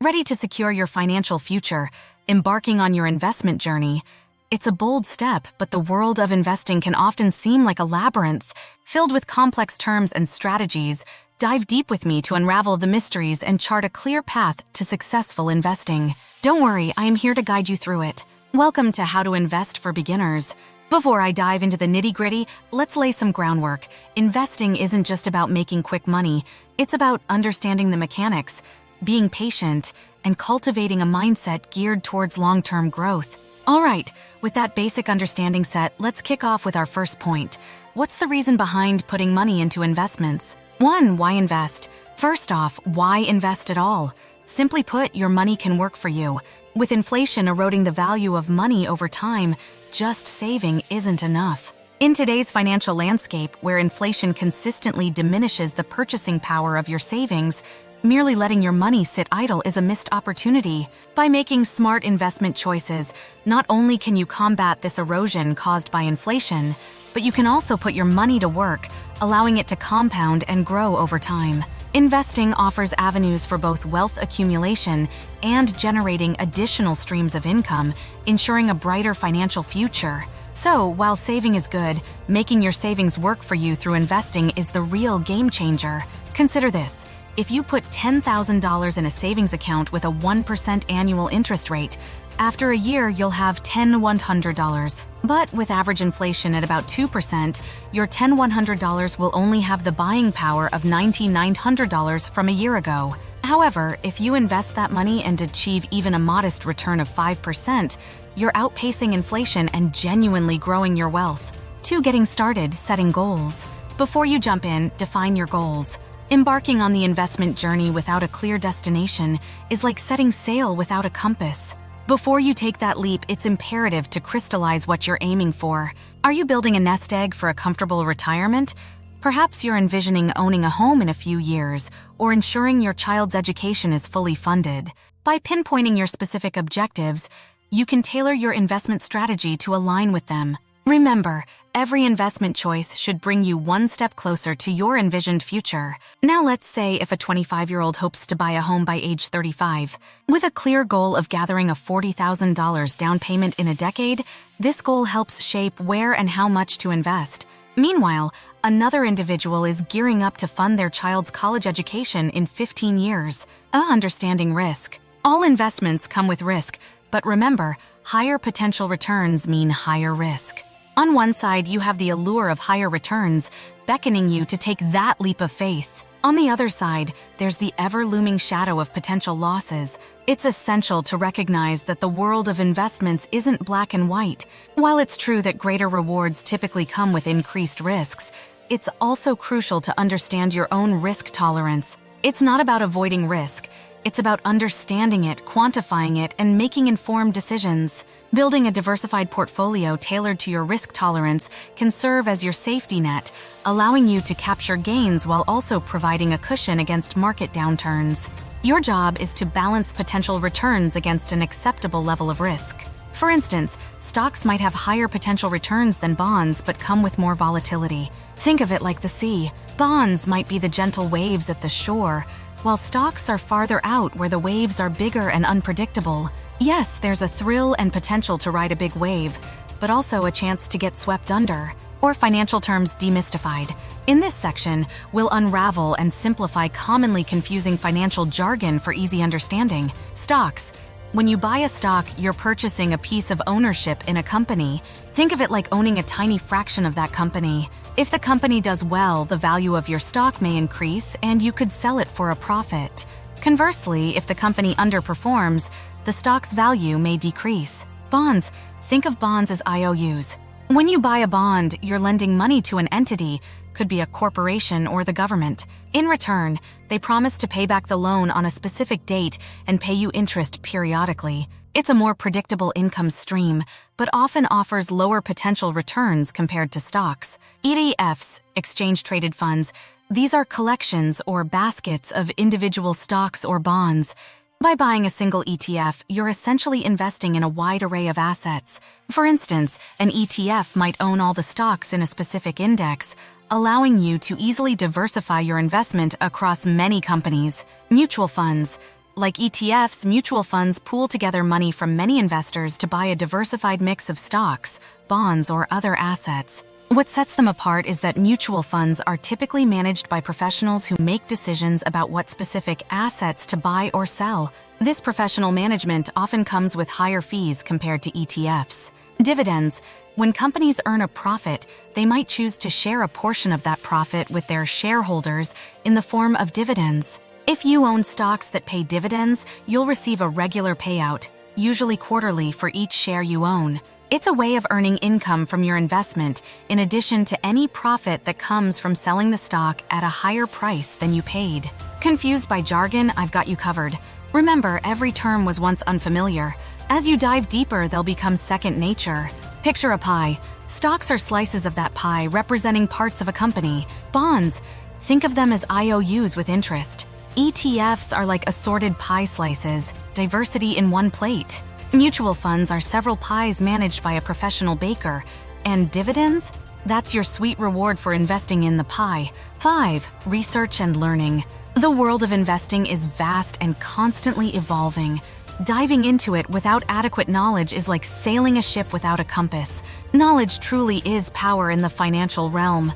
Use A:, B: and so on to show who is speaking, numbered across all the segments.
A: Ready to secure your financial future, embarking on your investment journey? It's a bold step, but the world of investing can often seem like a labyrinth, filled with complex terms and strategies. Dive deep with me to unravel the mysteries and chart a clear path to successful investing. Don't worry, I am here to guide you through it. Welcome to How to Invest for Beginners. Before I dive into the nitty-gritty, let's lay some groundwork. Investing isn't just about making quick money. It's about understanding the mechanics, being patient, and cultivating a mindset geared towards long-term growth. All right, with that basic understanding set, let's kick off with our first point. What's the reason behind putting money into investments? 1. Why invest? First off, why invest at all? Simply put, your money can work for you. With inflation eroding the value of money over time, just saving isn't enough. In today's financial landscape, where inflation consistently diminishes the purchasing power of your savings, merely letting your money sit idle is a missed opportunity. By making smart investment choices, not only can you combat this erosion caused by inflation, but you can also put your money to work, allowing it to compound and grow over time. Investing offers avenues for both wealth accumulation and generating additional streams of income, ensuring a brighter financial future. So, while saving is good, making your savings work for you through investing is the real game changer. Consider this. If you put $10,000 in a savings account with a 1% annual interest rate, after a year you'll have $10,100. But with average inflation at about 2%, your $10,100 will only have the buying power of $9,900 from a year ago. However, if you invest that money and achieve even a modest return of 5%, you're outpacing inflation and genuinely growing your wealth. 2. Getting started, setting goals. Before you jump in, define your goals. Embarking on the investment journey without a clear destination is like setting sail without a compass. Before you take that leap, it's imperative to crystallize what you're aiming for. Are you building a nest egg for a comfortable retirement? Perhaps you're envisioning owning a home in a few years, or ensuring your child's education is fully funded. By pinpointing your specific objectives, you can tailor your investment strategy to align with them. Remember, every investment choice should bring you one step closer to your envisioned future. Now let's say if a 25-year-old hopes to buy a home by age 35. With a clear goal of gathering a $40,000 down payment in a decade, this goal helps shape where and how much to invest. Meanwhile, another individual is gearing up to fund their child's college education in 15 years. Understanding risk. All investments come with risk, but remember, higher potential returns mean higher risk. On one side, you have the allure of higher returns, beckoning you to take that leap of faith. On the other side, there's the ever-looming shadow of potential losses. It's essential to recognize that the world of investments isn't black and white. While it's true that greater rewards typically come with increased risks, it's also crucial to understand your own risk tolerance. It's not about avoiding risk. It's about understanding it, quantifying it, and making informed decisions. Building a diversified portfolio tailored to your risk tolerance can serve as your safety net, allowing you to capture gains while also providing a cushion against market downturns. Your job is to balance potential returns against an acceptable level of risk. For instance, stocks might have higher potential returns than bonds but come with more volatility. Think of it like the sea. Bonds might be the gentle waves at the shore, while stocks are farther out where the waves are bigger and unpredictable. Yes, there's a thrill and potential to ride a big wave, but also a chance to get swept under. Or financial terms demystified. In this section, we'll unravel and simplify commonly confusing financial jargon for easy understanding. Stocks. When you buy a stock, you're purchasing a piece of ownership in a company. Think of it like owning a tiny fraction of that company. If the company does well, the value of your stock may increase and you could sell it for a profit. Conversely, if the company underperforms, the stock's value may decrease. Bonds. Think of bonds as IOUs. When you buy a bond, you're lending money to an entity, could be a corporation or the government. In return, they promise to pay back the loan on a specific date and pay you interest periodically. It's a more predictable income stream, but often offers lower potential returns compared to stocks. ETFs, exchange-traded funds, these are collections or baskets of individual stocks or bonds. By buying a single ETF, you're essentially investing in a wide array of assets. For instance, an ETF might own all the stocks in a specific index, allowing you to easily diversify your investment across many companies. Mutual funds. Like ETFs, mutual funds pool together money from many investors to buy a diversified mix of stocks, bonds, or other assets. What sets them apart is that mutual funds are typically managed by professionals who make decisions about what specific assets to buy or sell. This professional management often comes with higher fees compared to ETFs. Dividends. When companies earn a profit, they might choose to share a portion of that profit with their shareholders in the form of dividends. If you own stocks that pay dividends, you'll receive a regular payout, usually quarterly, for each share you own. It's a way of earning income from your investment, in addition to any profit that comes from selling the stock at a higher price than you paid. Confused by jargon? I've got you covered. Remember, every term was once unfamiliar. As you dive deeper, they'll become second nature. Picture a pie. Stocks are slices of that pie representing parts of a company. Bonds. Think of them as IOUs with interest. ETFs are like assorted pie slices, diversity in one plate. Mutual funds are several pies managed by a professional baker. And dividends? That's your sweet reward for investing in the pie. 5. Research and learning. The world of investing is vast and constantly evolving. Diving into it without adequate knowledge is like sailing a ship without a compass. Knowledge truly is power in the financial realm.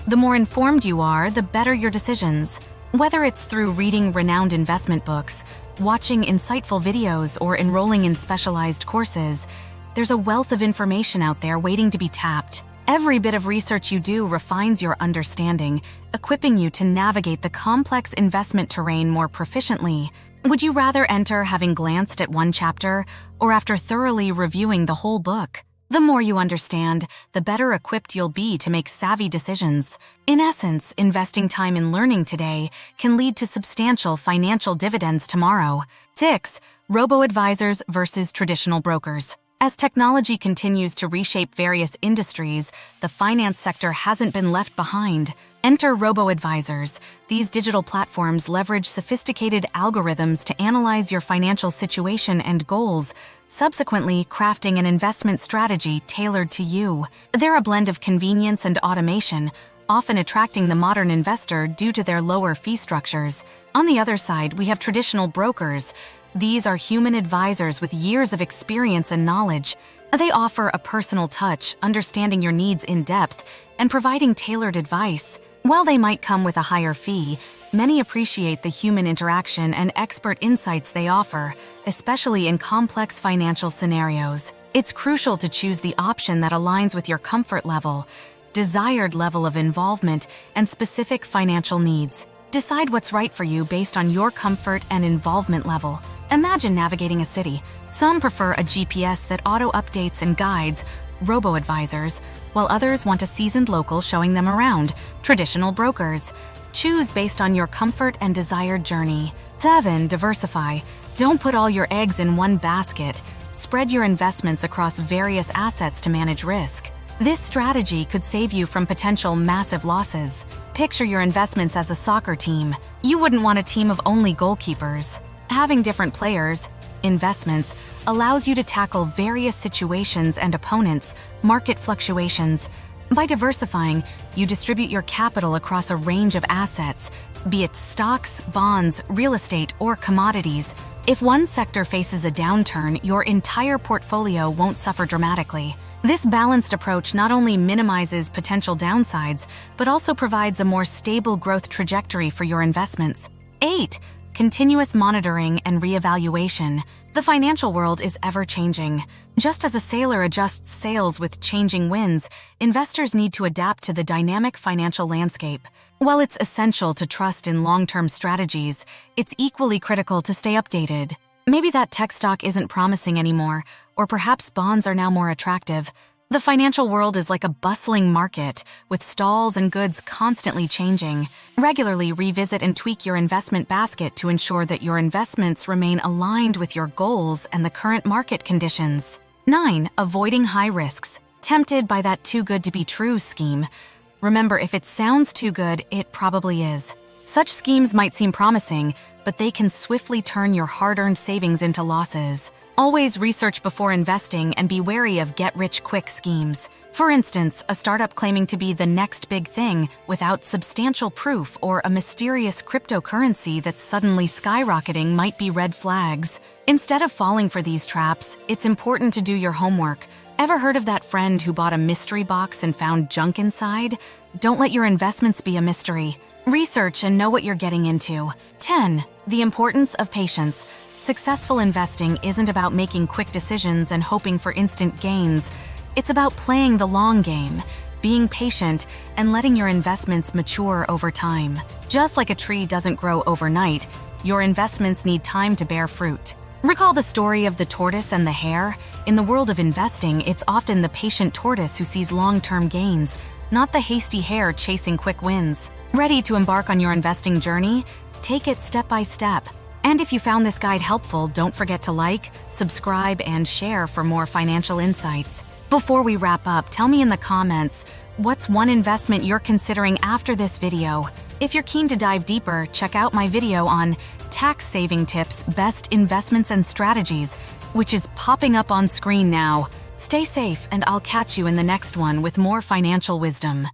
A: The more informed you are, the better your decisions. Whether it's through reading renowned investment books, watching insightful videos, or enrolling in specialized courses, there's a wealth of information out there waiting to be tapped. Every bit of research you do refines your understanding, equipping you to navigate the complex investment terrain more proficiently. Would you rather enter having glanced at one chapter, or after thoroughly reviewing the whole book? The more you understand, the better equipped you'll be to make savvy decisions. In essence, investing time in learning today can lead to substantial financial dividends tomorrow. 6. Robo-Advisors versus traditional brokers. As technology continues to reshape various industries, the finance sector hasn't been left behind. Enter Robo-Advisors. These digital platforms leverage sophisticated algorithms to analyze your financial situation and goals, subsequently crafting an investment strategy tailored to you. They're a blend of convenience and automation, often attracting the modern investor due to their lower fee structures. On the other side, we have traditional brokers. These are human advisors with years of experience and knowledge. They offer a personal touch, understanding your needs in depth, and providing tailored advice. While they might come with a higher fee, many appreciate the human interaction and expert insights they offer, especially in complex financial scenarios. It's crucial to choose the option that aligns with your comfort level, desired level of involvement, and specific financial needs. Decide what's right for you based on your comfort and involvement level. Imagine navigating a city. Some prefer a GPS that auto-updates and guides, Robo-Advisors, while others want a seasoned local showing them around, traditional brokers. Choose based on your comfort and desired journey. 7. Diversify. Don't put all your eggs in one basket. Spread your investments across various assets to manage risk. This strategy could save you from potential massive losses. Picture your investments as a soccer team. You wouldn't want a team of only goalkeepers. Having different players, investments, allows you to tackle various situations and opponents, market fluctuations. By diversifying, you distribute your capital across a range of assets, be it stocks, bonds, real estate, or commodities. If one sector faces a downturn, your entire portfolio won't suffer dramatically. This balanced approach not only minimizes potential downsides, but also provides a more stable growth trajectory for your investments. 8. Continuous monitoring and reevaluation. The financial world is ever-changing. Just as a sailor adjusts sails with changing winds, investors need to adapt to the dynamic financial landscape. While it's essential to trust in long-term strategies, it's equally critical to stay updated. Maybe that tech stock isn't promising anymore, or perhaps bonds are now more attractive. The financial world is like a bustling market, with stalls and goods constantly changing. Regularly revisit and tweak your investment basket to ensure that your investments remain aligned with your goals and the current market conditions. 9. Avoiding high risks. Tempted by that too good to be true scheme? Remember, if it sounds too good, it probably is. Such schemes might seem promising, but they can swiftly turn your hard-earned savings into losses. Always research before investing and be wary of get-rich-quick schemes. For instance, a startup claiming to be the next big thing without substantial proof or a mysterious cryptocurrency that's suddenly skyrocketing might be red flags. Instead of falling for these traps, it's important to do your homework. Ever heard of that friend who bought a mystery box and found junk inside? Don't let your investments be a mystery. Research and know what you're getting into. 10. The importance of patience. Successful investing isn't about making quick decisions and hoping for instant gains. It's about playing the long game, being patient, and letting your investments mature over time. Just like a tree doesn't grow overnight, your investments need time to bear fruit. Recall the story of the tortoise and the hare? In the world of investing, it's often the patient tortoise who sees long-term gains, not the hasty hare chasing quick wins. Ready to embark on your investing journey? Take it step by step. And if you found this guide helpful, don't forget to like, subscribe, and share for more financial insights. Before we wrap up, tell me in the comments, what's one investment you're considering after this video? If you're keen to dive deeper, check out my video on tax-saving tips, best investments and strategies, which is popping up on screen now. Stay safe, and I'll catch you in the next one with more financial wisdom.